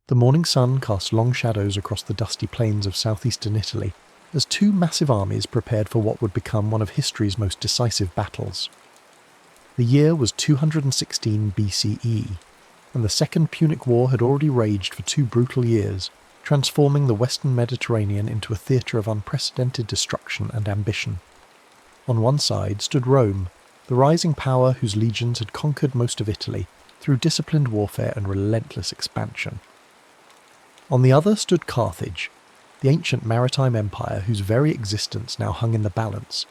The morning sun cast long shadows across the dusty plains of southeastern Italy as two massive armies prepared for what would become one of history's most decisive battles. The year was 216 BCE, and the Second Punic War had already raged for 2 brutal years, transforming the Western Mediterranean into a theatre of unprecedented destruction and ambition. On one side stood Rome, the rising power whose legions had conquered most of Italy through disciplined warfare and relentless expansion. On the other stood Carthage, the ancient maritime empire whose very existence now hung in the balance,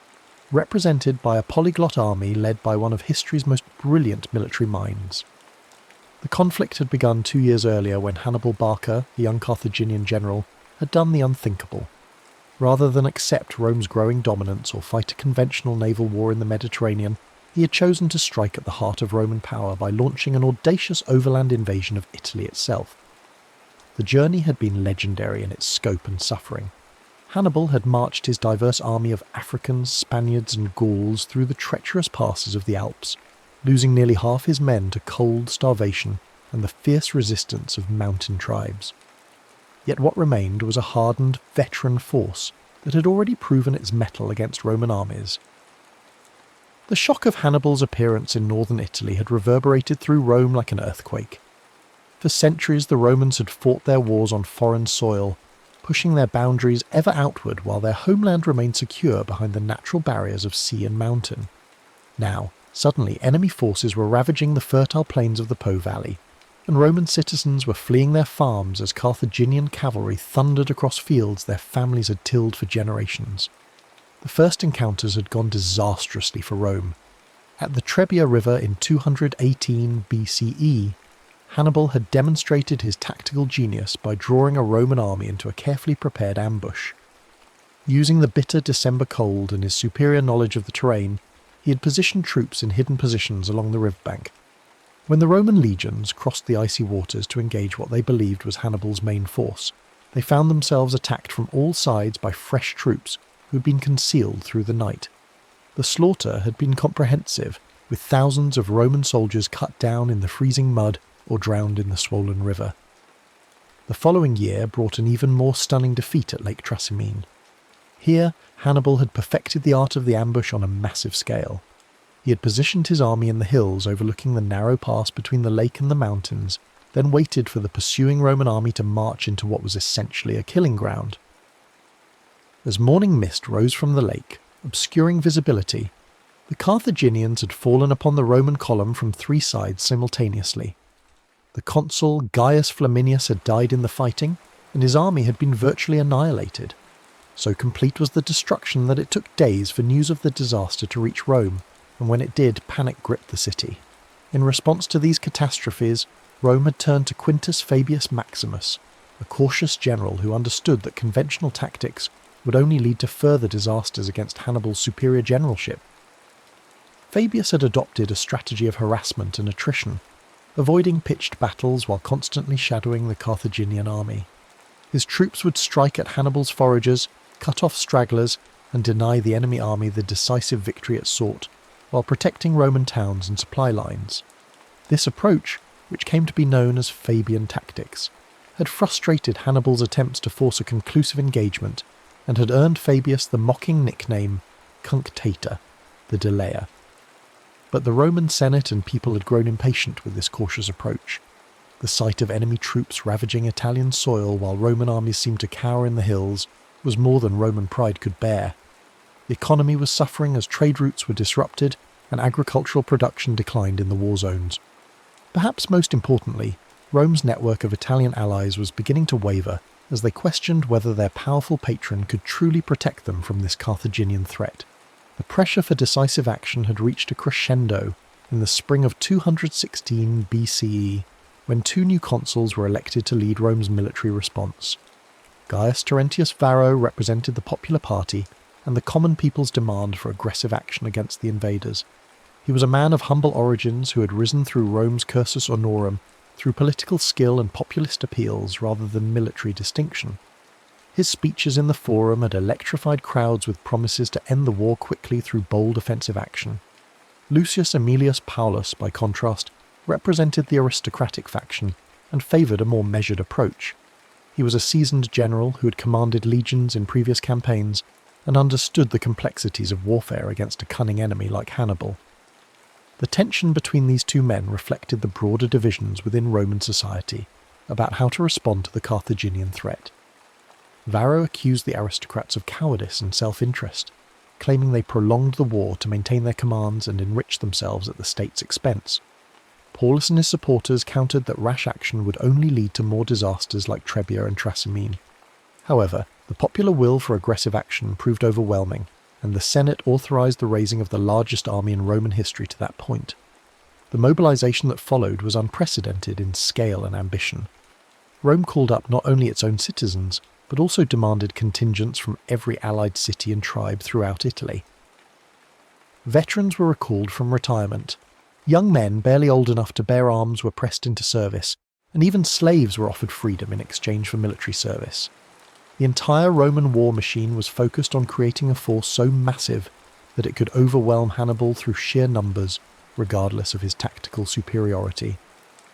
represented by a polyglot army led by one of history's most brilliant military minds. The conflict had begun 2 years earlier when Hannibal Barca, the young Carthaginian general, had done the unthinkable. Rather than accept Rome's growing dominance or fight a conventional naval war in the Mediterranean, he had chosen to strike at the heart of Roman power by launching an audacious overland invasion of Italy itself. The journey had been legendary in its scope and suffering. Hannibal had marched his diverse army of Africans, Spaniards and Gauls through the treacherous passes of the Alps, losing nearly half his men to cold, starvation, and the fierce resistance of mountain tribes. Yet what remained was a hardened, veteran force that had already proven its mettle against Roman armies. The shock of Hannibal's appearance in northern Italy had reverberated through Rome like an earthquake. For centuries the Romans had fought their wars on foreign soil, pushing their boundaries ever outward while their homeland remained secure behind the natural barriers of sea and mountain. Now, suddenly enemy forces were ravaging the fertile plains of the Po Valley, and Roman citizens were fleeing their farms as Carthaginian cavalry thundered across fields their families had tilled for generations. The first encounters had gone disastrously for Rome. At the Trebia River in 218 BCE, Hannibal had demonstrated his tactical genius by drawing a Roman army into a carefully prepared ambush. Using the bitter December cold and his superior knowledge of the terrain, he had positioned troops in hidden positions along the riverbank. When the Roman legions crossed the icy waters to engage what they believed was Hannibal's main force, they found themselves attacked from all sides by fresh troops who had been concealed through the night. The slaughter had been comprehensive, with thousands of Roman soldiers cut down in the freezing mud or drowned in the swollen river. The following year brought an even more stunning defeat at Lake Trasimene. Here, Hannibal had perfected the art of the ambush on a massive scale. He had positioned his army in the hills overlooking the narrow pass between the lake and the mountains, then waited for the pursuing Roman army to march into what was essentially a killing ground. As morning mist rose from the lake, obscuring visibility, the Carthaginians had fallen upon the Roman column from 3 sides simultaneously. The consul Gaius Flaminius had died in the fighting, and his army had been virtually annihilated. So complete was the destruction that it took days for news of the disaster to reach Rome, and when it did, panic gripped the city. In response to these catastrophes, Rome had turned to Quintus Fabius Maximus, a cautious general who understood that conventional tactics would only lead to further disasters against Hannibal's superior generalship. Fabius had adopted a strategy of harassment and attrition, avoiding pitched battles while constantly shadowing the Carthaginian army. His troops would strike at Hannibal's foragers, cut off stragglers, and deny the enemy army the decisive victory it sought, while protecting Roman towns and supply lines. This approach, which came to be known as Fabian tactics, had frustrated Hannibal's attempts to force a conclusive engagement, and had earned Fabius the mocking nickname Cunctator, the delayer. But the Roman Senate and people had grown impatient with this cautious approach. The sight of enemy troops ravaging Italian soil while Roman armies seemed to cower in the hills was more than Roman pride could bear. The economy was suffering as trade routes were disrupted and agricultural production declined in the war zones. Perhaps most importantly, Rome's network of Italian allies was beginning to waver as they questioned whether their powerful patron could truly protect them from this Carthaginian threat. The pressure for decisive action had reached a crescendo in the spring of 216 BCE, when 2 new consuls were elected to lead Rome's military response. Gaius Terentius Varro represented the popular party and the common people's demand for aggressive action against the invaders. He was a man of humble origins who had risen through Rome's cursus honorum through political skill and populist appeals rather than military distinction. His speeches in the Forum had electrified crowds with promises to end the war quickly through bold offensive action. Lucius Aemilius Paulus, by contrast, represented the aristocratic faction and favoured a more measured approach. He was a seasoned general who had commanded legions in previous campaigns and understood the complexities of warfare against a cunning enemy like Hannibal. The tension between these two men reflected the broader divisions within Roman society about how to respond to the Carthaginian threat. Varro accused the aristocrats of cowardice and self-interest, claiming they prolonged the war to maintain their commands and enrich themselves at the state's expense. Paulus and his supporters countered that rash action would only lead to more disasters like Trebia and Trasimene. However, the popular will for aggressive action proved overwhelming, and the Senate authorized the raising of the largest army in Roman history to that point. The mobilization that followed was unprecedented in scale and ambition. Rome called up not only its own citizens, but also demanded contingents from every allied city and tribe throughout Italy. Veterans were recalled from retirement. Young men barely old enough to bear arms were pressed into service, and even slaves were offered freedom in exchange for military service. The entire Roman war machine was focused on creating a force so massive that it could overwhelm Hannibal through sheer numbers, regardless of his tactical superiority.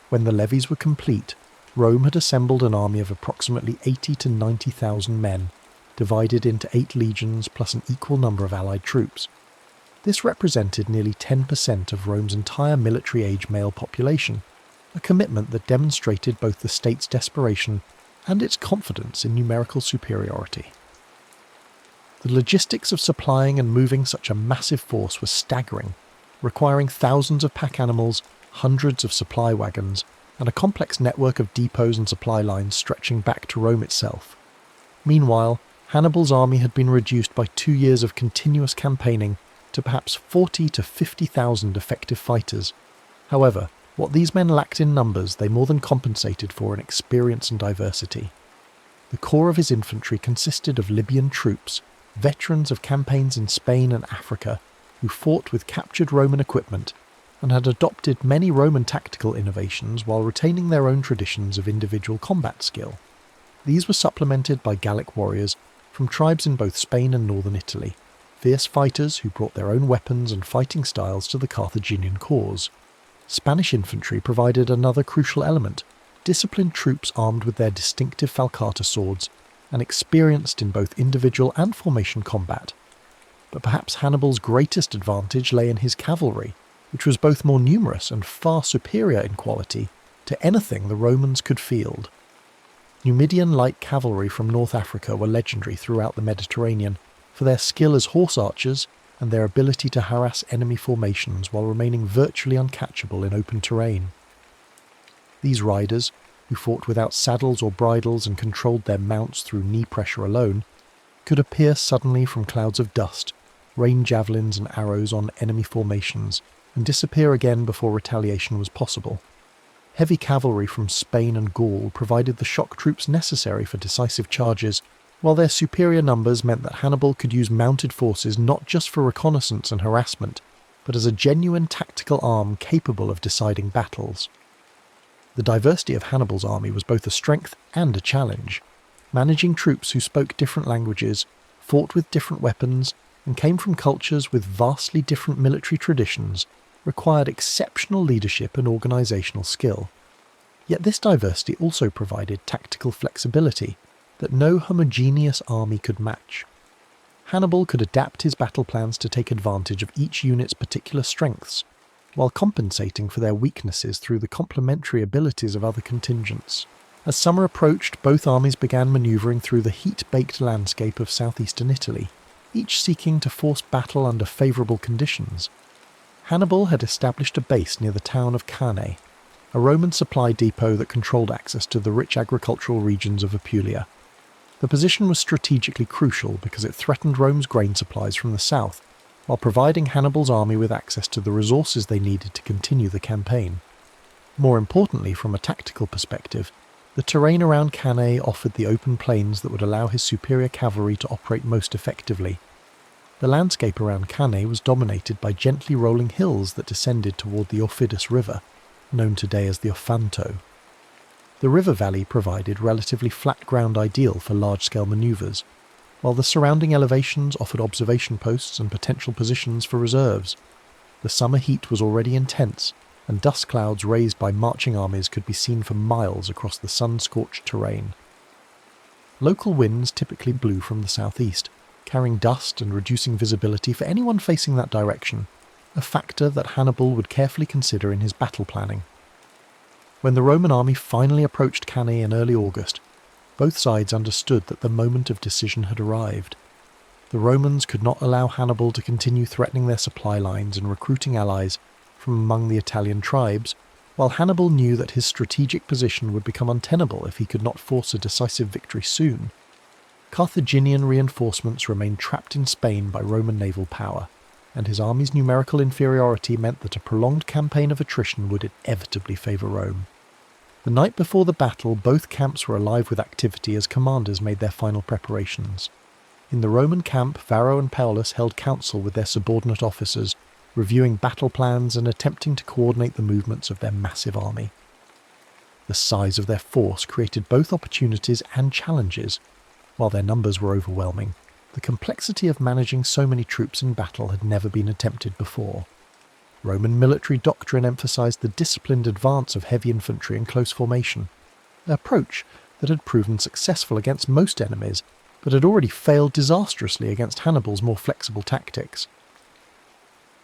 When the levies were complete, Rome had assembled an army of approximately 80 to 90,000 men, divided into 8 legions plus an equal number of allied troops. This represented nearly 10% of Rome's entire military-age male population, a commitment that demonstrated both the state's desperation and its confidence in numerical superiority. The logistics of supplying and moving such a massive force was staggering, requiring thousands of pack animals, hundreds of supply wagons, and a complex network of depots and supply lines stretching back to Rome itself. Meanwhile, Hannibal's army had been reduced by 2 years of continuous campaigning to perhaps 40 to 50,000 effective fighters. However, what these men lacked in numbers they more than compensated for in experience and diversity. The core of his infantry consisted of Libyan troops, veterans of campaigns in Spain and Africa, who fought with captured Roman equipment and had adopted many Roman tactical innovations while retaining their own traditions of individual combat skill. These were supplemented by Gallic warriors from tribes in both Spain and northern Italy, fierce fighters who brought their own weapons and fighting styles to the Carthaginian cause. Spanish infantry provided another crucial element, disciplined troops armed with their distinctive falcata swords and experienced in both individual and formation combat. But perhaps Hannibal's greatest advantage lay in his cavalry, which was both more numerous and far superior in quality to anything the Romans could field. Numidian light cavalry from North Africa were legendary throughout the Mediterranean for their skill as horse archers and their ability to harass enemy formations while remaining virtually uncatchable in open terrain. These riders, who fought without saddles or bridles and controlled their mounts through knee pressure alone, could appear suddenly from clouds of dust, rain javelins and arrows on enemy formations, and disappear again before retaliation was possible. Heavy cavalry from Spain and Gaul provided the shock troops necessary for decisive charges, while their superior numbers meant that Hannibal could use mounted forces not just for reconnaissance and harassment, but as a genuine tactical arm capable of deciding battles. The diversity of Hannibal's army was both a strength and a challenge. Managing troops who spoke different languages, fought with different weapons, and came from cultures with vastly different military traditions required exceptional leadership and organisational skill. Yet this diversity also provided tactical flexibility that no homogeneous army could match. Hannibal could adapt his battle plans to take advantage of each unit's particular strengths, while compensating for their weaknesses through the complementary abilities of other contingents. As summer approached, both armies began manoeuvring through the heat-baked landscape of southeastern Italy, each seeking to force battle under favourable conditions. Hannibal had established a base near the town of Cannae, a Roman supply depot that controlled access to the rich agricultural regions of Apulia. The position was strategically crucial because it threatened Rome's grain supplies from the south, while providing Hannibal's army with access to the resources they needed to continue the campaign. More importantly, from a tactical perspective, the terrain around Cannae offered the open plains that would allow his superior cavalry to operate most effectively. The landscape around Cannae was dominated by gently rolling hills that descended toward the Aufidus River, known today as the Ofanto. The river valley provided relatively flat ground ideal for large-scale manoeuvres, while the surrounding elevations offered observation posts and potential positions for reserves. The summer heat was already intense, and dust clouds raised by marching armies could be seen for miles across the sun-scorched terrain. Local winds typically blew from the southeast, carrying dust and reducing visibility for anyone facing that direction, a factor that Hannibal would carefully consider in his battle planning. When the Roman army finally approached Cannae in early August, both sides understood that the moment of decision had arrived. The Romans could not allow Hannibal to continue threatening their supply lines and recruiting allies from among the Italian tribes, while Hannibal knew that his strategic position would become untenable if he could not force a decisive victory soon. Carthaginian reinforcements remained trapped in Spain by Roman naval power, and his army's numerical inferiority meant that a prolonged campaign of attrition would inevitably favour Rome. The night before the battle, both camps were alive with activity as commanders made their final preparations. In the Roman camp, Varro and Paulus held council with their subordinate officers, reviewing battle plans and attempting to coordinate the movements of their massive army. The size of their force created both opportunities and challenges. While their numbers were overwhelming, the complexity of managing so many troops in battle had never been attempted before. Roman military doctrine emphasized the disciplined advance of heavy infantry in close formation, an approach that had proven successful against most enemies, but had already failed disastrously against Hannibal's more flexible tactics.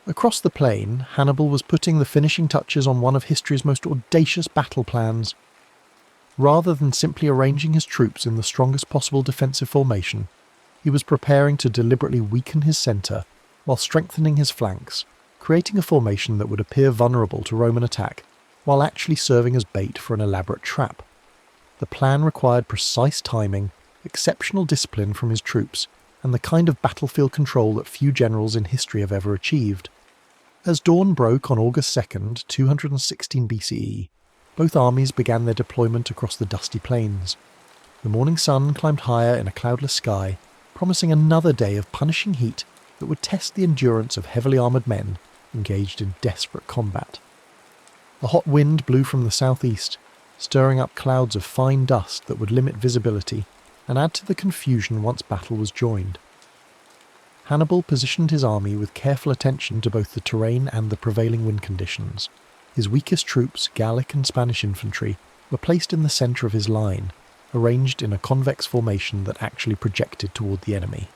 Across the plain, Hannibal was putting the finishing touches on one of history's most audacious battle plans. Rather than simply arranging his troops in the strongest possible defensive formation, he was preparing to deliberately weaken his centre while strengthening his flanks, creating a formation that would appear vulnerable to Roman attack, while actually serving as bait for an elaborate trap. The plan required precise timing, exceptional discipline from his troops, and the kind of battlefield control that few generals in history have ever achieved. As dawn broke on August 2nd, 216 BCE, both armies began their deployment across the dusty plains. The morning sun climbed higher in a cloudless sky, promising another day of punishing heat that would test the endurance of heavily armoured men engaged in desperate combat. A hot wind blew from the southeast, stirring up clouds of fine dust that would limit visibility and add to the confusion once battle was joined. Hannibal positioned his army with careful attention to both the terrain and the prevailing wind conditions. His weakest troops, Gallic and Spanish infantry, were placed in the centre of his line, arranged in a convex formation that actually projected toward the enemy.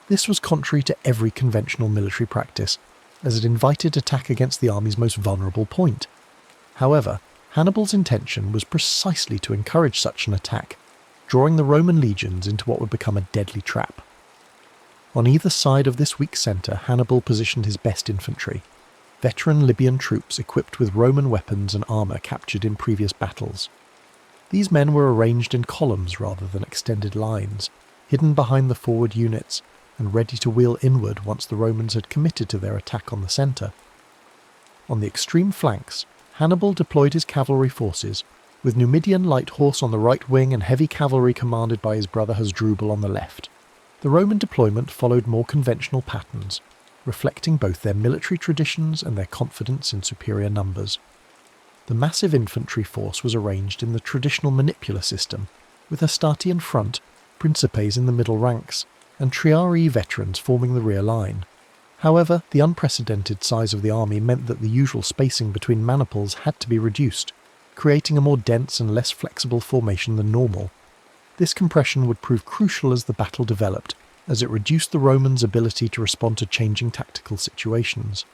This was contrary to every conventional military practice, as it invited attack against the army's most vulnerable point. However, Hannibal's intention was precisely to encourage such an attack, drawing the Roman legions into what would become a deadly trap. On either side of this weak centre, Hannibal positioned his best infantry, veteran Libyan troops equipped with Roman weapons and armour captured in previous battles. These men were arranged in columns rather than extended lines, hidden behind the forward units, and ready to wheel inward once the Romans had committed to their attack on the centre. On the extreme flanks, Hannibal deployed his cavalry forces, with Numidian light horse on the right wing and heavy cavalry commanded by his brother Hasdrubal on the left. The Roman deployment followed more conventional patterns, reflecting both their military traditions and their confidence in superior numbers. The massive infantry force was arranged in the traditional manipular system, with Hastati in front, Principes in the middle ranks, and Triarii veterans forming the rear line. However, the unprecedented size of the army meant that the usual spacing between maniples had to be reduced, creating a more dense and less flexible formation than normal. This compression would prove crucial as the battle developed, as it reduced the Romans' ability to respond to changing tactical situations.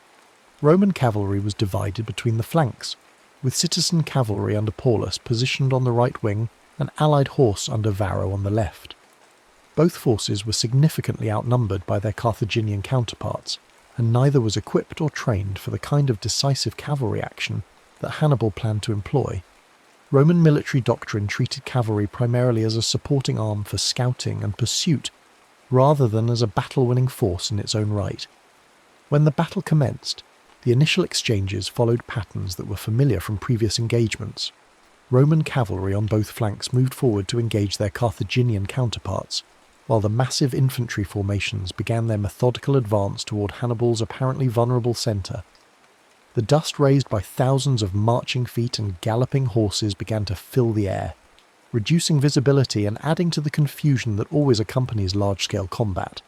Roman cavalry was divided between the flanks, with citizen cavalry under Paulus positioned on the right wing and allied horse under Varro on the left. Both forces were significantly outnumbered by their Carthaginian counterparts, and neither was equipped or trained for the kind of decisive cavalry action that Hannibal planned to employ. Roman military doctrine treated cavalry primarily as a supporting arm for scouting and pursuit, rather than as a battle-winning force in its own right. When the battle commenced, the initial exchanges followed patterns that were familiar from previous engagements. Roman cavalry on both flanks moved forward to engage their Carthaginian counterparts, while the massive infantry formations began their methodical advance toward Hannibal's apparently vulnerable centre. The dust raised by thousands of marching feet and galloping horses began to fill the air, reducing visibility and adding to the confusion that always accompanies large-scale combat.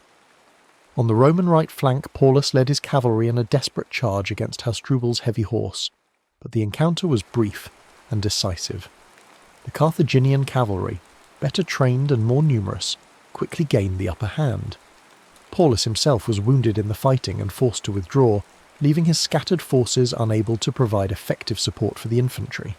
On the Roman right flank, Paulus led his cavalry in a desperate charge against Hasdrubal's heavy horse, but the encounter was brief and decisive. The Carthaginian cavalry, better trained and more numerous, quickly gained the upper hand. Paulus himself was wounded in the fighting and forced to withdraw, leaving his scattered forces unable to provide effective support for the infantry.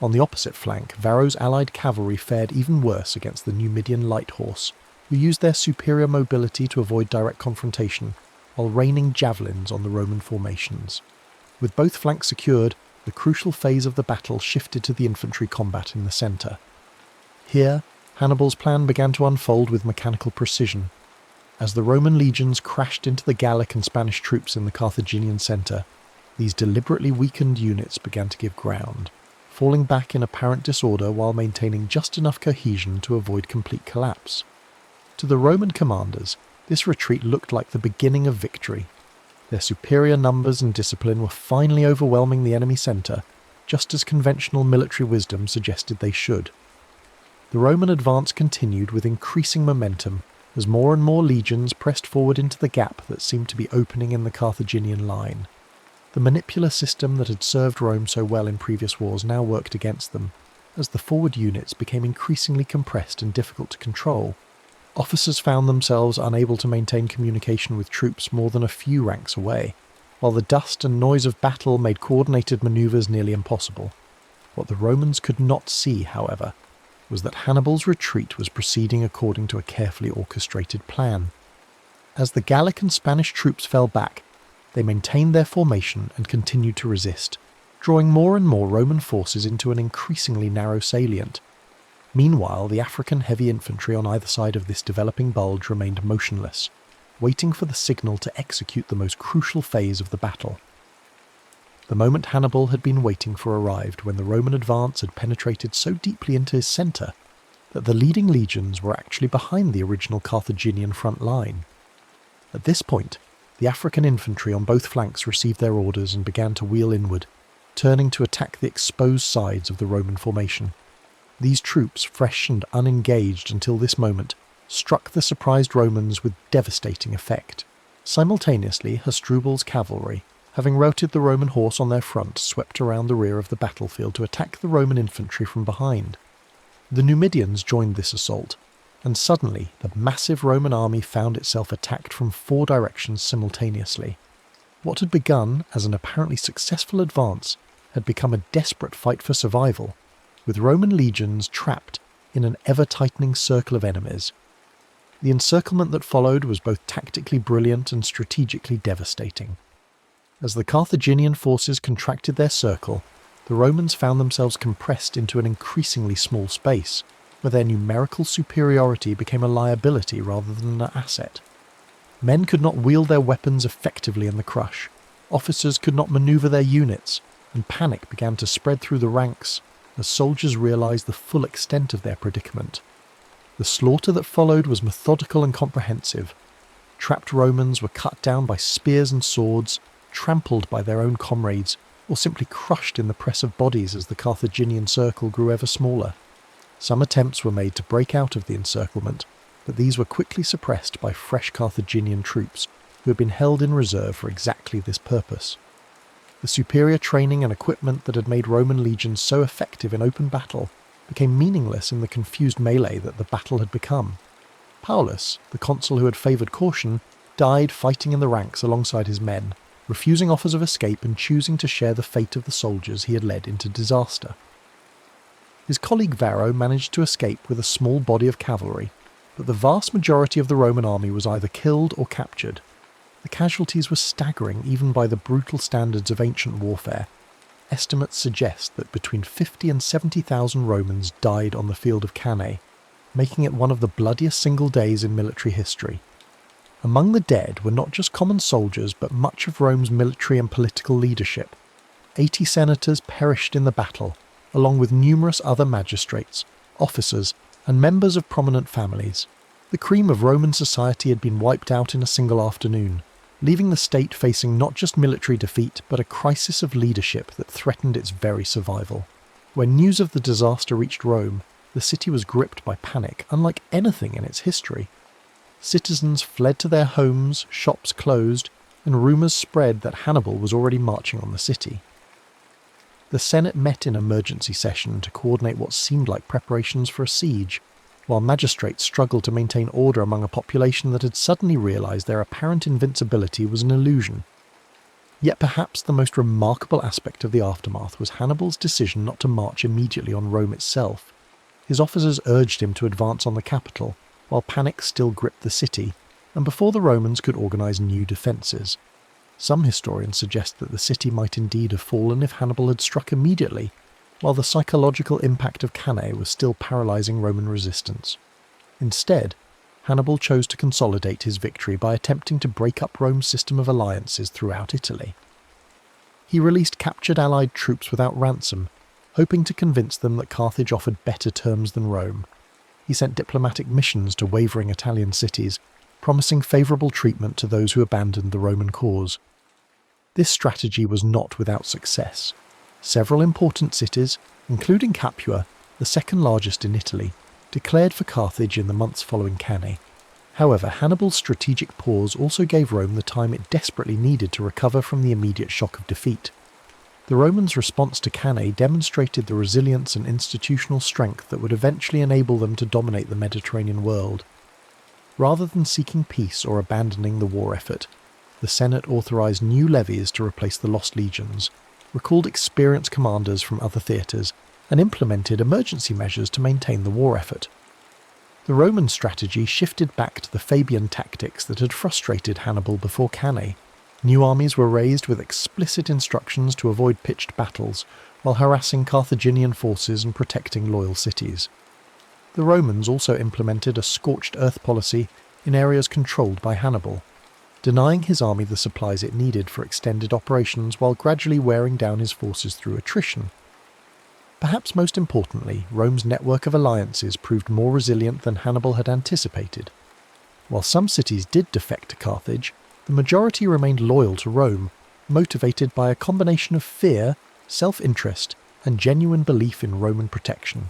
On the opposite flank, Varro's allied cavalry fared even worse against the Numidian light horse, who used their superior mobility to avoid direct confrontation, while raining javelins on the Roman formations. With both flanks secured, the crucial phase of the battle shifted to the infantry combat in the centre. Here, Hannibal's plan began to unfold with mechanical precision. As the Roman legions crashed into the Gallic and Spanish troops in the Carthaginian centre, these deliberately weakened units began to give ground, falling back in apparent disorder while maintaining just enough cohesion to avoid complete collapse. To the Roman commanders, this retreat looked like the beginning of victory. Their superior numbers and discipline were finally overwhelming the enemy centre, just as conventional military wisdom suggested they should. The Roman advance continued with increasing momentum as more and more legions pressed forward into the gap that seemed to be opening in the Carthaginian line. The manipular system that had served Rome so well in previous wars now worked against them, as the forward units became increasingly compressed and difficult to control. Officers found themselves unable to maintain communication with troops more than a few ranks away, while the dust and noise of battle made coordinated manoeuvres nearly impossible. What the Romans could not see, however, was that Hannibal's retreat was proceeding according to a carefully orchestrated plan. As the Gallic and Spanish troops fell back, they maintained their formation and continued to resist, drawing more and more Roman forces into an increasingly narrow salient. Meanwhile, the African heavy infantry on either side of this developing bulge remained motionless, waiting for the signal to execute the most crucial phase of the battle. The moment Hannibal had been waiting for arrived when the Roman advance had penetrated so deeply into his centre that the leading legions were actually behind the original Carthaginian front line. At this point, the African infantry on both flanks received their orders and began to wheel inward, turning to attack the exposed sides of the Roman formation. These troops, fresh and unengaged until this moment, struck the surprised Romans with devastating effect. Simultaneously, Hasdrubal's cavalry, having routed the Roman horse on their front, swept around the rear of the battlefield to attack the Roman infantry from behind. The Numidians joined this assault, and suddenly the massive Roman army found itself attacked from 4 directions simultaneously. What had begun as an apparently successful advance had become a desperate fight for survival, with Roman legions trapped in an ever-tightening circle of enemies. The encirclement that followed was both tactically brilliant and strategically devastating. As the Carthaginian forces contracted their circle, the Romans found themselves compressed into an increasingly small space, where their numerical superiority became a liability rather than an asset. Men could not wield their weapons effectively in the crush, officers could not maneuver their units, and panic began to spread through the ranks as soldiers realized the full extent of their predicament. The slaughter that followed was methodical and comprehensive. Trapped Romans were cut down by spears and swords, trampled by their own comrades, or simply crushed in the press of bodies as the Carthaginian circle grew ever smaller. Some attempts were made to break out of the encirclement, but these were quickly suppressed by fresh Carthaginian troops who had been held in reserve for exactly this purpose. The superior training and equipment that had made Roman legions so effective in open battle became meaningless in the confused melee that the battle had become. Paulus, the consul who had favoured caution, died fighting in the ranks alongside his men, refusing offers of escape and choosing to share the fate of the soldiers he had led into disaster. His colleague Varro managed to escape with a small body of cavalry, but the vast majority of the Roman army was either killed or captured. The casualties were staggering even by the brutal standards of ancient warfare. Estimates suggest that between 50 and 70,000 Romans died on the field of Cannae, making it one of the bloodiest single days in military history. Among the dead were not just common soldiers but much of Rome's military and political leadership. 80 senators perished in the battle, along with numerous other magistrates, officers, and members of prominent families. The cream of Roman society had been wiped out in a single afternoon, leaving the state facing not just military defeat but a crisis of leadership that threatened its very survival. When news of the disaster reached Rome, the city was gripped by panic unlike anything in its history. Citizens fled to their homes, shops closed, and rumours spread that Hannibal was already marching on the city. The Senate met in emergency session to coordinate what seemed like preparations for a siege, while magistrates struggled to maintain order among a population that had suddenly realised their apparent invincibility was an illusion. Yet perhaps the most remarkable aspect of the aftermath was Hannibal's decision not to march immediately on Rome itself. His officers urged him to advance on the capital, while panic still gripped the city, and before the Romans could organise new defences. Some historians suggest that the city might indeed have fallen if Hannibal had struck immediately, while the psychological impact of Cannae was still paralysing Roman resistance. Instead, Hannibal chose to consolidate his victory by attempting to break up Rome's system of alliances throughout Italy. He released captured allied troops without ransom, hoping to convince them that Carthage offered better terms than Rome. He sent diplomatic missions to wavering Italian cities, promising favourable treatment to those who abandoned the Roman cause. This strategy was not without success. Several important cities, including Capua, the second largest in Italy, declared for Carthage in the months following Cannae. However, Hannibal's strategic pause also gave Rome the time it desperately needed to recover from the immediate shock of defeat. The Romans' response to Cannae demonstrated the resilience and institutional strength that would eventually enable them to dominate the Mediterranean world. Rather than seeking peace or abandoning the war effort, the Senate authorised new levies to replace the lost legions, recalled experienced commanders from other theatres, and implemented emergency measures to maintain the war effort. The Roman strategy shifted back to the Fabian tactics that had frustrated Hannibal before Cannae. New armies were raised with explicit instructions to avoid pitched battles, while harassing Carthaginian forces and protecting loyal cities. The Romans also implemented a scorched earth policy in areas controlled by Hannibal, denying his army the supplies it needed for extended operations while gradually wearing down his forces through attrition. Perhaps most importantly, Rome's network of alliances proved more resilient than Hannibal had anticipated. While some cities did defect to Carthage, the majority remained loyal to Rome, motivated by a combination of fear, self-interest, and genuine belief in Roman protection.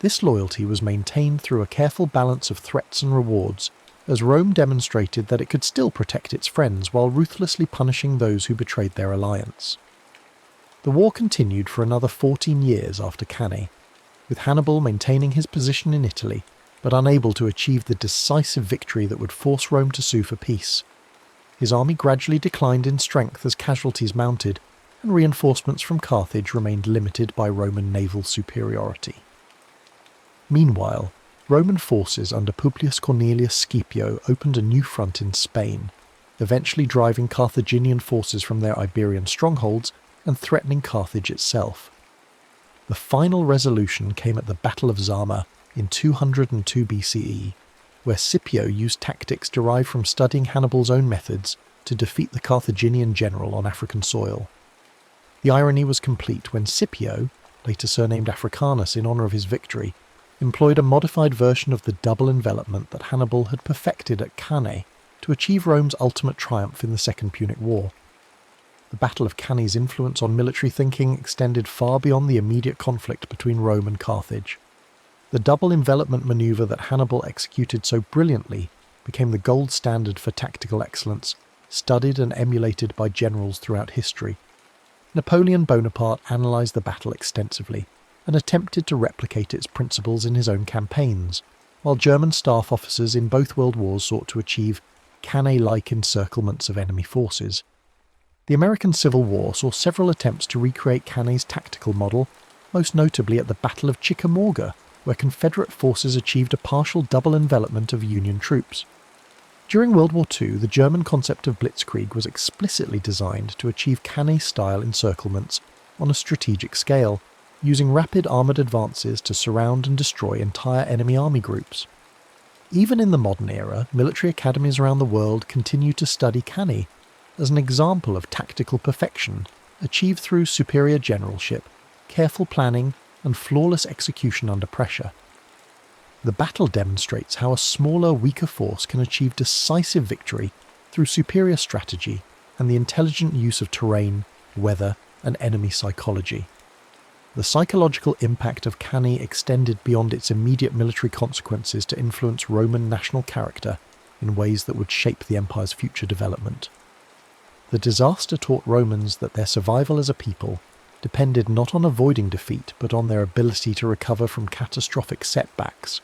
This loyalty was maintained through a careful balance of threats and rewards, as Rome demonstrated that it could still protect its friends while ruthlessly punishing those who betrayed their alliance. The war continued for another 14 years after Cannae, with Hannibal maintaining his position in Italy, but unable to achieve the decisive victory that would force Rome to sue for peace. His army gradually declined in strength as casualties mounted, and reinforcements from Carthage remained limited by Roman naval superiority. Meanwhile, Roman forces under Publius Cornelius Scipio opened a new front in Spain, eventually driving Carthaginian forces from their Iberian strongholds and threatening Carthage itself. The final resolution came at the Battle of Zama in 202 BCE, where Scipio used tactics derived from studying Hannibal's own methods to defeat the Carthaginian general on African soil. The irony was complete when Scipio, later surnamed Africanus in honour of his victory, employed a modified version of the double envelopment that Hannibal had perfected at Cannae to achieve Rome's ultimate triumph in the Second Punic War. The Battle of Cannae's influence on military thinking extended far beyond the immediate conflict between Rome and Carthage. The double envelopment manoeuvre that Hannibal executed so brilliantly became the gold standard for tactical excellence, studied and emulated by generals throughout history. Napoleon Bonaparte analysed the battle extensively and attempted to replicate its principles in his own campaigns, while German staff officers in both world wars sought to achieve Cannae-like encirclements of enemy forces. The American Civil War saw several attempts to recreate Cannae's tactical model, most notably at the Battle of Chickamauga, where Confederate forces achieved a partial double envelopment of Union troops. During World War II, the German concept of blitzkrieg was explicitly designed to achieve Cannae-style encirclements on a strategic scale, using rapid armoured advances to surround and destroy entire enemy army groups. Even in the modern era, military academies around the world continue to study Cannae as an example of tactical perfection achieved through superior generalship, careful planning, and flawless execution under pressure. The battle demonstrates how a smaller, weaker force can achieve decisive victory through superior strategy and the intelligent use of terrain, weather, and enemy psychology. The psychological impact of Cannae extended beyond its immediate military consequences to influence Roman national character in ways that would shape the empire's future development. The disaster taught Romans that their survival as a people depended not on avoiding defeat but on their ability to recover from catastrophic setbacks.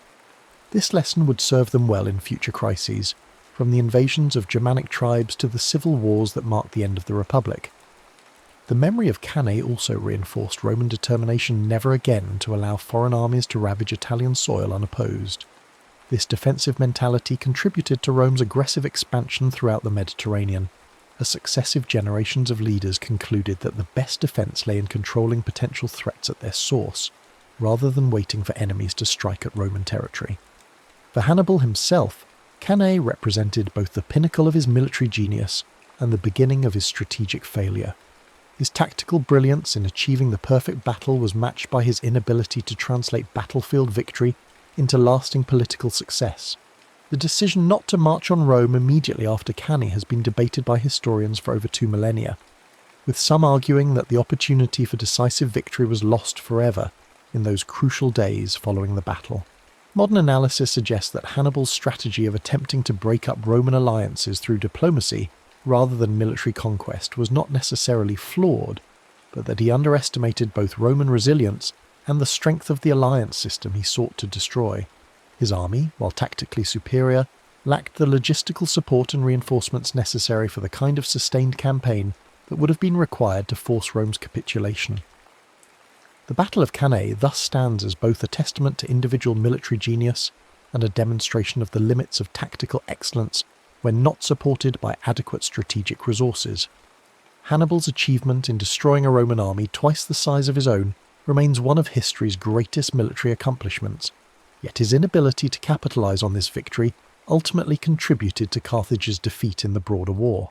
This lesson would serve them well in future crises, from the invasions of Germanic tribes to the civil wars that marked the end of the Republic. The memory of Cannae also reinforced Roman determination never again to allow foreign armies to ravage Italian soil unopposed. This defensive mentality contributed to Rome's aggressive expansion throughout the Mediterranean, as successive generations of leaders concluded that the best defence lay in controlling potential threats at their source, rather than waiting for enemies to strike at Roman territory. For Hannibal himself, Cannae represented both the pinnacle of his military genius and the beginning of his strategic failure. His tactical brilliance in achieving the perfect battle was matched by his inability to translate battlefield victory into lasting political success. The decision not to march on Rome immediately after Cannae has been debated by historians for over 2 millennia, with some arguing that the opportunity for decisive victory was lost forever in those crucial days following the battle. Modern analysis suggests that Hannibal's strategy of attempting to break up Roman alliances through diplomacy rather than military conquest was not necessarily flawed, but that he underestimated both Roman resilience and the strength of the alliance system he sought to destroy. His army, while tactically superior, lacked the logistical support and reinforcements necessary for the kind of sustained campaign that would have been required to force Rome's capitulation. The Battle of Cannae thus stands as both a testament to individual military genius and a demonstration of the limits of tactical excellence when not supported by adequate strategic resources. Hannibal's achievement in destroying a Roman army twice the size of his own remains one of history's greatest military accomplishments, yet his inability to capitalise on this victory ultimately contributed to Carthage's defeat in the broader war.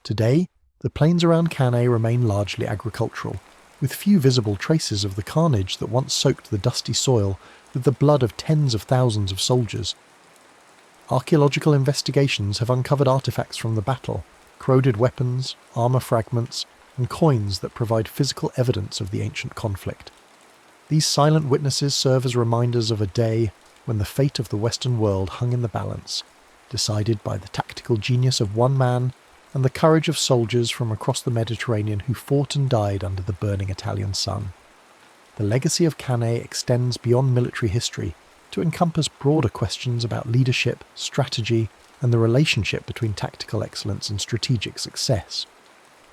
Today, the plains around Cannae remain largely agricultural, with few visible traces of the carnage that once soaked the dusty soil with the blood of tens of thousands of soldiers. Archaeological investigations have uncovered artefacts from the battle, corroded weapons, armour fragments, and coins that provide physical evidence of the ancient conflict. These silent witnesses serve as reminders of a day when the fate of the Western world hung in the balance, decided by the tactical genius of one man and the courage of soldiers from across the Mediterranean who fought and died under the burning Italian sun. The legacy of Cannae extends beyond military history to encompass broader questions about leadership, strategy, and the relationship between tactical excellence and strategic success.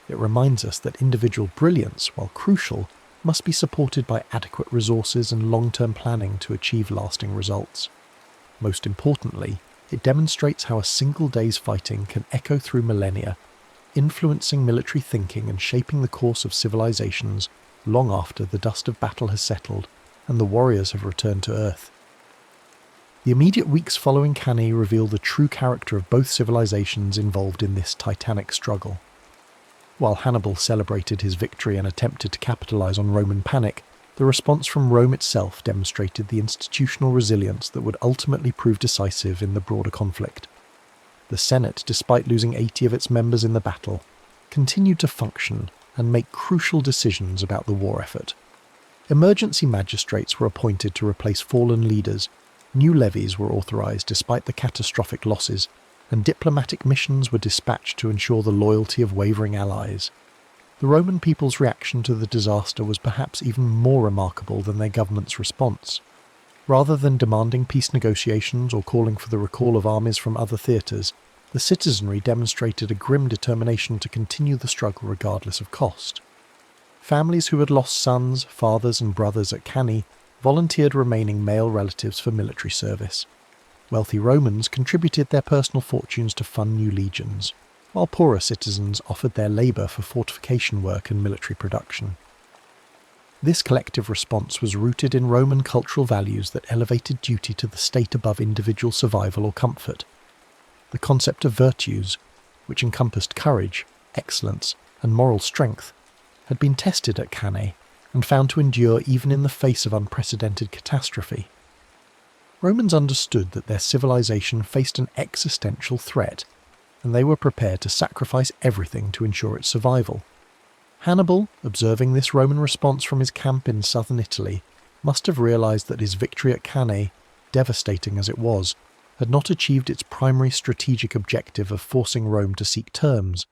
It reminds us that individual brilliance, while crucial, must be supported by adequate resources and long-term planning to achieve lasting results. Most importantly, it demonstrates how a single day's fighting can echo through millennia, influencing military thinking and shaping the course of civilizations long after the dust of battle has settled and the warriors have returned to Earth. The immediate weeks following Cannae reveal the true character of both civilizations involved in this titanic struggle. While Hannibal celebrated his victory and attempted to capitalize on Roman panic, the response from Rome itself demonstrated the institutional resilience that would ultimately prove decisive in the broader conflict. The Senate, despite losing 80 of its members in the battle, continued to function and make crucial decisions about the war effort. Emergency magistrates were appointed to replace fallen leaders, new levies were authorized despite the catastrophic losses, and diplomatic missions were dispatched to ensure the loyalty of wavering allies. The Roman people's reaction to the disaster was perhaps even more remarkable than their government's response. Rather than demanding peace negotiations or calling for the recall of armies from other theatres, the citizenry demonstrated a grim determination to continue the struggle regardless of cost. Families who had lost sons, fathers and brothers at Cannae volunteered remaining male relatives for military service. Wealthy Romans contributed their personal fortunes to fund new legions, while poorer citizens offered their labour for fortification work and military production. This collective response was rooted in Roman cultural values that elevated duty to the state above individual survival or comfort. The concept of virtues, which encompassed courage, excellence, and moral strength, had been tested at Cannae and found to endure even in the face of unprecedented catastrophe. Romans understood that their civilization faced an existential threat, and they were prepared to sacrifice everything to ensure its survival. Hannibal, observing this Roman response from his camp in southern Italy, must have realized that his victory at Cannae, devastating as it was, had not achieved its primary strategic objective of forcing Rome to seek terms.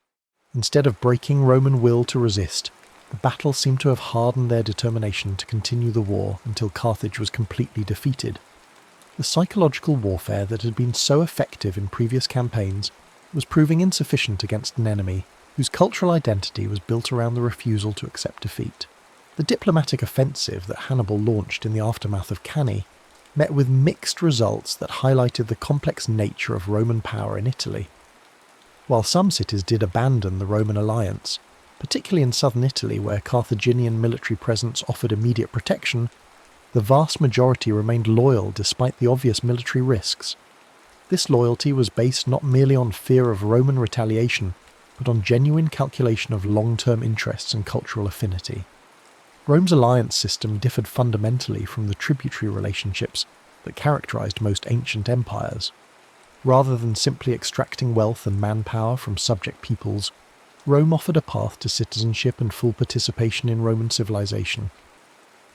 Instead of breaking Roman will to resist, the battle seemed to have hardened their determination to continue the war until Carthage was completely defeated. The psychological warfare that had been so effective in previous campaigns was proving insufficient against an enemy whose cultural identity was built around the refusal to accept defeat. The diplomatic offensive that Hannibal launched in the aftermath of Cannae met with mixed results that highlighted the complex nature of Roman power in Italy. While some cities did abandon the Roman alliance, particularly in southern Italy where Carthaginian military presence offered immediate protection, the vast majority remained loyal despite the obvious military risks. This loyalty was based not merely on fear of Roman retaliation, but on genuine calculation of long-term interests and cultural affinity. Rome's alliance system differed fundamentally from the tributary relationships that characterized most ancient empires. Rather than simply extracting wealth and manpower from subject peoples, Rome offered a path to citizenship and full participation in Roman civilization.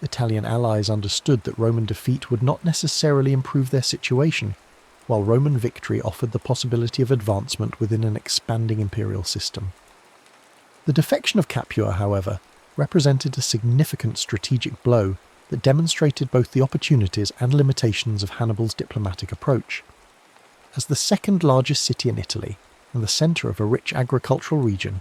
Italian allies understood that Roman defeat would not necessarily improve their situation, while Roman victory offered the possibility of advancement within an expanding imperial system. The defection of Capua, however, represented a significant strategic blow that demonstrated both the opportunities and limitations of Hannibal's diplomatic approach. As the second largest city in Italy and the centre of a rich agricultural region,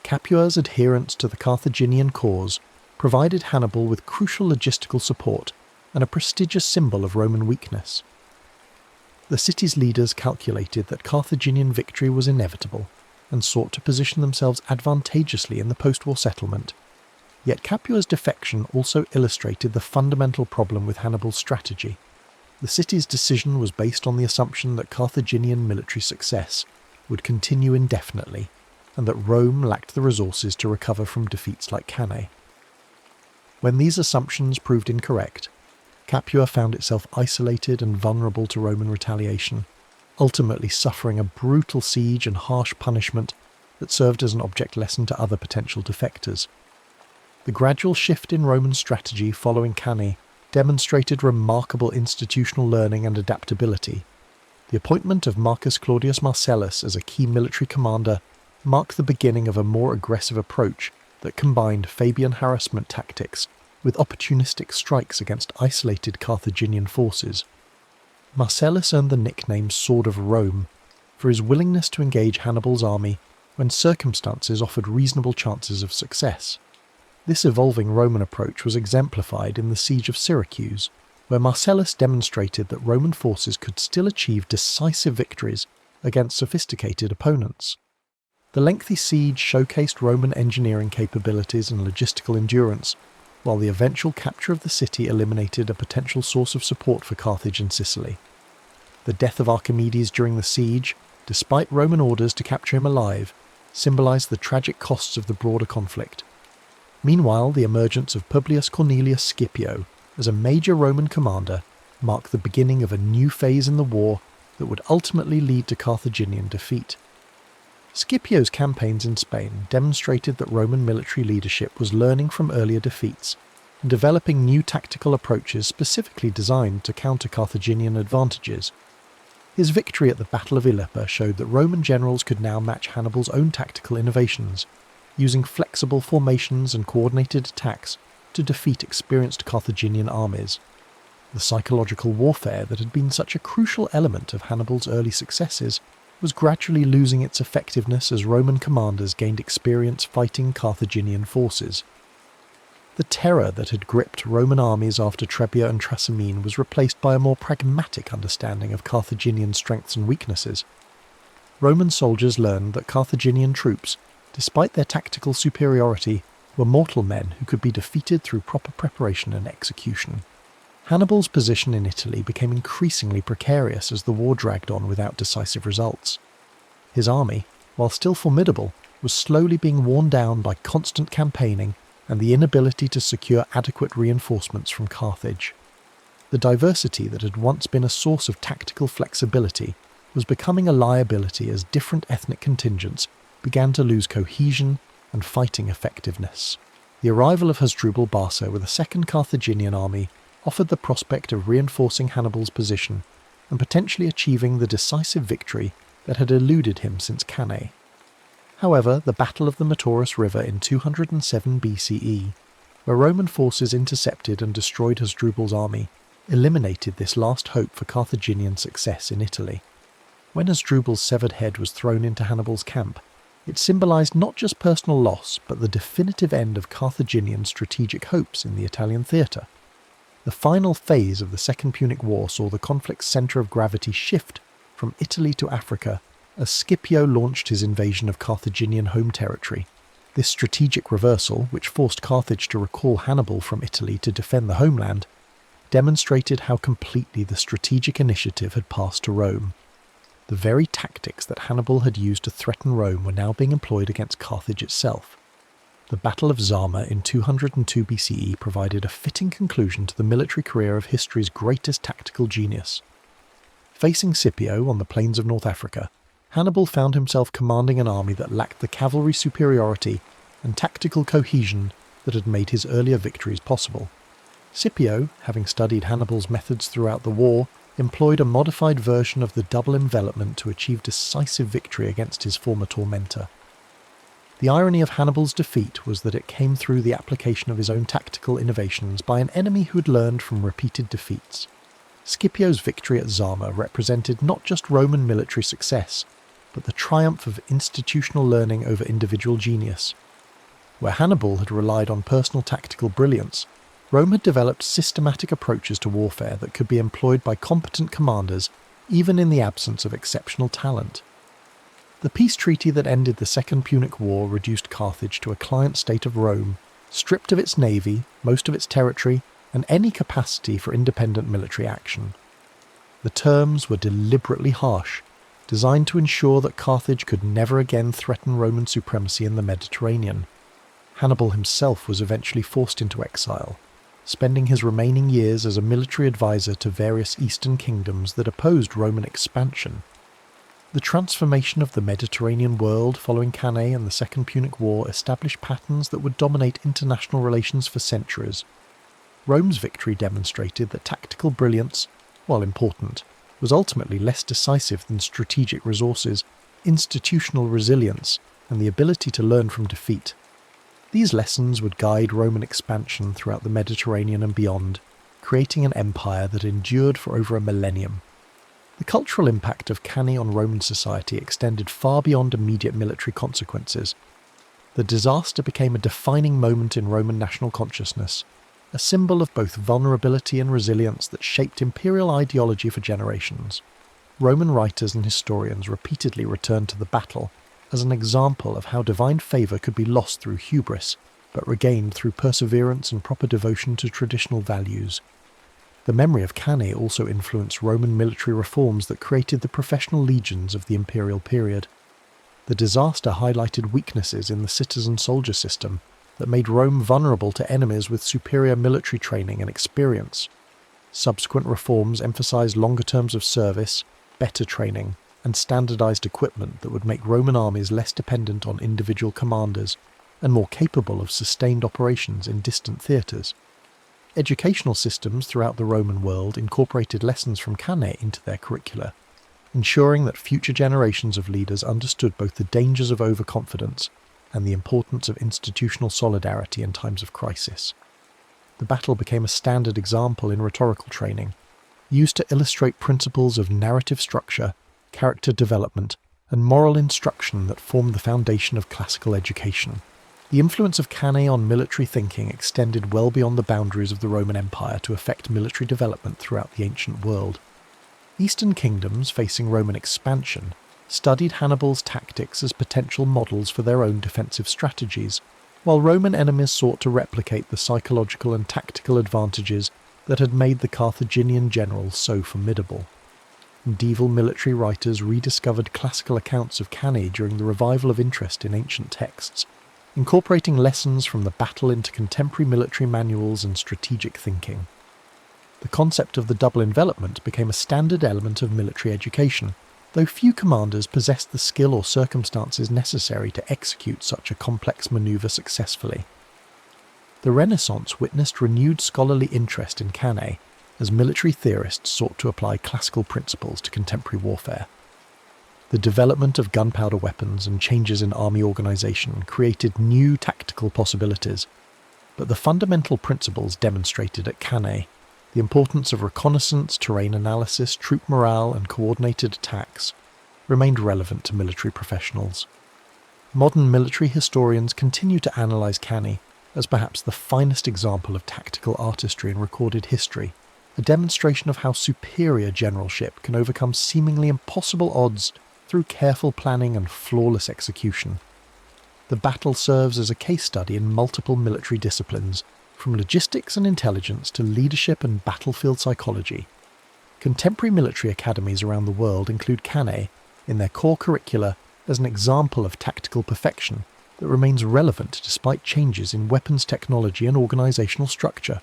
Capua's adherence to the Carthaginian cause provided Hannibal with crucial logistical support and a prestigious symbol of Roman weakness. The city's leaders calculated that Carthaginian victory was inevitable and sought to position themselves advantageously in the post-war settlement. Yet Capua's defection also illustrated the fundamental problem with Hannibal's strategy. The city's decision was based on the assumption that Carthaginian military success would continue indefinitely, and that Rome lacked the resources to recover from defeats like Cannae. When these assumptions proved incorrect, Capua found itself isolated and vulnerable to Roman retaliation, ultimately suffering a brutal siege and harsh punishment that served as an object lesson to other potential defectors. The gradual shift in Roman strategy following Cannae demonstrated remarkable institutional learning and adaptability. The appointment of Marcus Claudius Marcellus as a key military commander marked the beginning of a more aggressive approach that combined Fabian harassment tactics with opportunistic strikes against isolated Carthaginian forces. Marcellus earned the nickname Sword of Rome for his willingness to engage Hannibal's army when circumstances offered reasonable chances of success. This evolving Roman approach was exemplified in the Siege of Syracuse, where Marcellus demonstrated that Roman forces could still achieve decisive victories against sophisticated opponents. The lengthy siege showcased Roman engineering capabilities and logistical endurance, while the eventual capture of the city eliminated a potential source of support for Carthage and Sicily. The death of Archimedes during the siege, despite Roman orders to capture him alive, symbolized the tragic costs of the broader conflict. Meanwhile, the emergence of Publius Cornelius Scipio as a major Roman commander marked the beginning of a new phase in the war that would ultimately lead to Carthaginian defeat. Scipio's campaigns in Spain demonstrated that Roman military leadership was learning from earlier defeats and developing new tactical approaches specifically designed to counter Carthaginian advantages. His victory at the Battle of Ilipa showed that Roman generals could now match Hannibal's own tactical innovations, using flexible formations and coordinated attacks to defeat experienced Carthaginian armies. The psychological warfare that had been such a crucial element of Hannibal's early successes was gradually losing its effectiveness as Roman commanders gained experience fighting Carthaginian forces. The terror that had gripped Roman armies after Trebia and Trasimene was replaced by a more pragmatic understanding of Carthaginian strengths and weaknesses. Roman soldiers learned that Carthaginian troops, despite their tactical superiority, were mortal men who could be defeated through proper preparation and execution. Hannibal's position in Italy became increasingly precarious as the war dragged on without decisive results. His army, while still formidable, was slowly being worn down by constant campaigning and the inability to secure adequate reinforcements from Carthage. The diversity that had once been a source of tactical flexibility was becoming a liability as different ethnic contingents began to lose cohesion and fighting effectiveness. The arrival of Hasdrubal Barca with a second Carthaginian army offered the prospect of reinforcing Hannibal's position and potentially achieving the decisive victory that had eluded him since Cannae. However, the Battle of the Metaurus River in 207 BCE, where Roman forces intercepted and destroyed Hasdrubal's army, eliminated this last hope for Carthaginian success in Italy. When Hasdrubal's severed head was thrown into Hannibal's camp, it symbolised not just personal loss, but the definitive end of Carthaginian strategic hopes in the Italian theatre. The final phase of the Second Punic War saw the conflict's centre of gravity shift from Italy to Africa as Scipio launched his invasion of Carthaginian home territory. This strategic reversal, which forced Carthage to recall Hannibal from Italy to defend the homeland, demonstrated how completely the strategic initiative had passed to Rome. The very tactics that Hannibal had used to threaten Rome were now being employed against Carthage itself. The Battle of Zama in 202 BCE provided a fitting conclusion to the military career of history's greatest tactical genius. Facing Scipio on the plains of North Africa, Hannibal found himself commanding an army that lacked the cavalry superiority and tactical cohesion that had made his earlier victories possible. Scipio, having studied Hannibal's methods throughout the war, employed a modified version of the double envelopment to achieve decisive victory against his former tormentor. The irony of Hannibal's defeat was that it came through the application of his own tactical innovations by an enemy who had learned from repeated defeats. Scipio's victory at Zama represented not just Roman military success, but the triumph of institutional learning over individual genius. Where Hannibal had relied on personal tactical brilliance, Rome had developed systematic approaches to warfare that could be employed by competent commanders even in the absence of exceptional talent. The peace treaty that ended the Second Punic War reduced Carthage to a client state of Rome, stripped of its navy, most of its territory, and any capacity for independent military action. The terms were deliberately harsh, designed to ensure that Carthage could never again threaten Roman supremacy in the Mediterranean. Hannibal himself was eventually forced into exile, spending his remaining years as a military advisor to various eastern kingdoms that opposed Roman expansion. The transformation of the Mediterranean world following Cannae and the Second Punic War established patterns that would dominate international relations for centuries. Rome's victory demonstrated that tactical brilliance, while important, was ultimately less decisive than strategic resources, institutional resilience, and the ability to learn from defeat. These lessons would guide Roman expansion throughout the Mediterranean and beyond, creating an empire that endured for over a millennium. The cultural impact of Cannae on Roman society extended far beyond immediate military consequences. The disaster became a defining moment in Roman national consciousness, a symbol of both vulnerability and resilience that shaped imperial ideology for generations. Roman writers and historians repeatedly returned to the battle as an example of how divine favour could be lost through hubris, but regained through perseverance and proper devotion to traditional values. The memory of Cannae also influenced Roman military reforms that created the professional legions of the imperial period. The disaster highlighted weaknesses in the citizen-soldier system that made Rome vulnerable to enemies with superior military training and experience. Subsequent reforms emphasized longer terms of service, better training, and standardized equipment that would make Roman armies less dependent on individual commanders and more capable of sustained operations in distant theatres. Educational systems throughout the Roman world incorporated lessons from Cannae into their curricula, ensuring that future generations of leaders understood both the dangers of overconfidence and the importance of institutional solidarity in times of crisis. The battle became a standard example in rhetorical training, used to illustrate principles of narrative structure, character development, and moral instruction that formed the foundation of classical education. The influence of Cannae on military thinking extended well beyond the boundaries of the Roman Empire to affect military development throughout the ancient world. Eastern kingdoms facing Roman expansion studied Hannibal's tactics as potential models for their own defensive strategies, while Roman enemies sought to replicate the psychological and tactical advantages that had made the Carthaginian general so formidable. Medieval military writers rediscovered classical accounts of Cannae during the revival of interest in ancient texts, incorporating lessons from the battle into contemporary military manuals and strategic thinking. The concept of the double envelopment became a standard element of military education, though few commanders possessed the skill or circumstances necessary to execute such a complex manoeuvre successfully. The Renaissance witnessed renewed scholarly interest in Cannae as military theorists sought to apply classical principles to contemporary warfare. The development of gunpowder weapons and changes in army organisation created new tactical possibilities, but the fundamental principles demonstrated at Cannae, the importance of reconnaissance, terrain analysis, troop morale and coordinated attacks, remained relevant to military professionals. Modern military historians continue to analyse Cannae as perhaps the finest example of tactical artistry in recorded history, a demonstration of how superior generalship can overcome seemingly impossible odds through careful planning and flawless execution. The battle serves as a case study in multiple military disciplines, from logistics and intelligence to leadership and battlefield psychology. Contemporary military academies around the world include Cannae in their core curricula as an example of tactical perfection that remains relevant despite changes in weapons technology and organisational structure.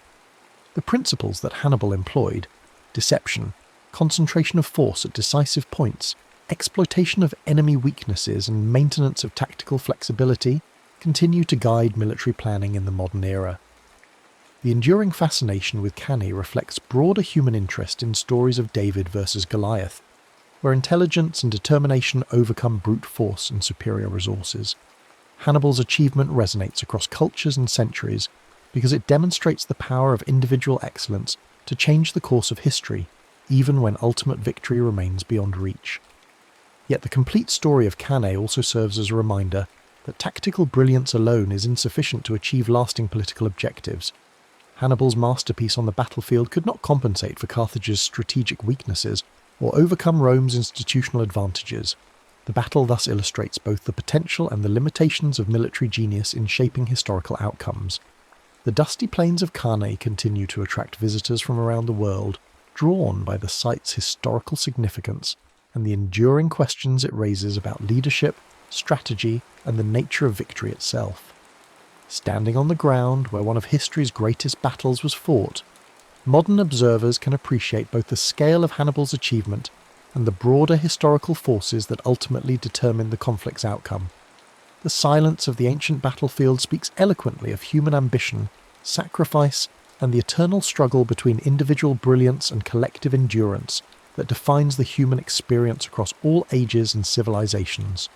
The principles that Hannibal employed, deception, concentration of force at decisive points, exploitation of enemy weaknesses and maintenance of tactical flexibility, continue to guide military planning in the modern era. The enduring fascination with Cannae reflects broader human interest in stories of David versus Goliath, where intelligence and determination overcome brute force and superior resources. Hannibal's achievement resonates across cultures and centuries because it demonstrates the power of individual excellence to change the course of history, even when ultimate victory remains beyond reach. Yet the complete story of Cannae also serves as a reminder that tactical brilliance alone is insufficient to achieve lasting political objectives. Hannibal's masterpiece on the battlefield could not compensate for Carthage's strategic weaknesses or overcome Rome's institutional advantages. The battle thus illustrates both the potential and the limitations of military genius in shaping historical outcomes. The dusty plains of Cannae continue to attract visitors from around the world, drawn by the site's historical significance and the enduring questions it raises about leadership, strategy, and the nature of victory itself. Standing on the ground where one of history's greatest battles was fought, modern observers can appreciate both the scale of Hannibal's achievement and the broader historical forces that ultimately determined the conflict's outcome. The silence of the ancient battlefield speaks eloquently of human ambition, sacrifice, and the eternal struggle between individual brilliance and collective endurance that defines the human experience across all ages and civilizations.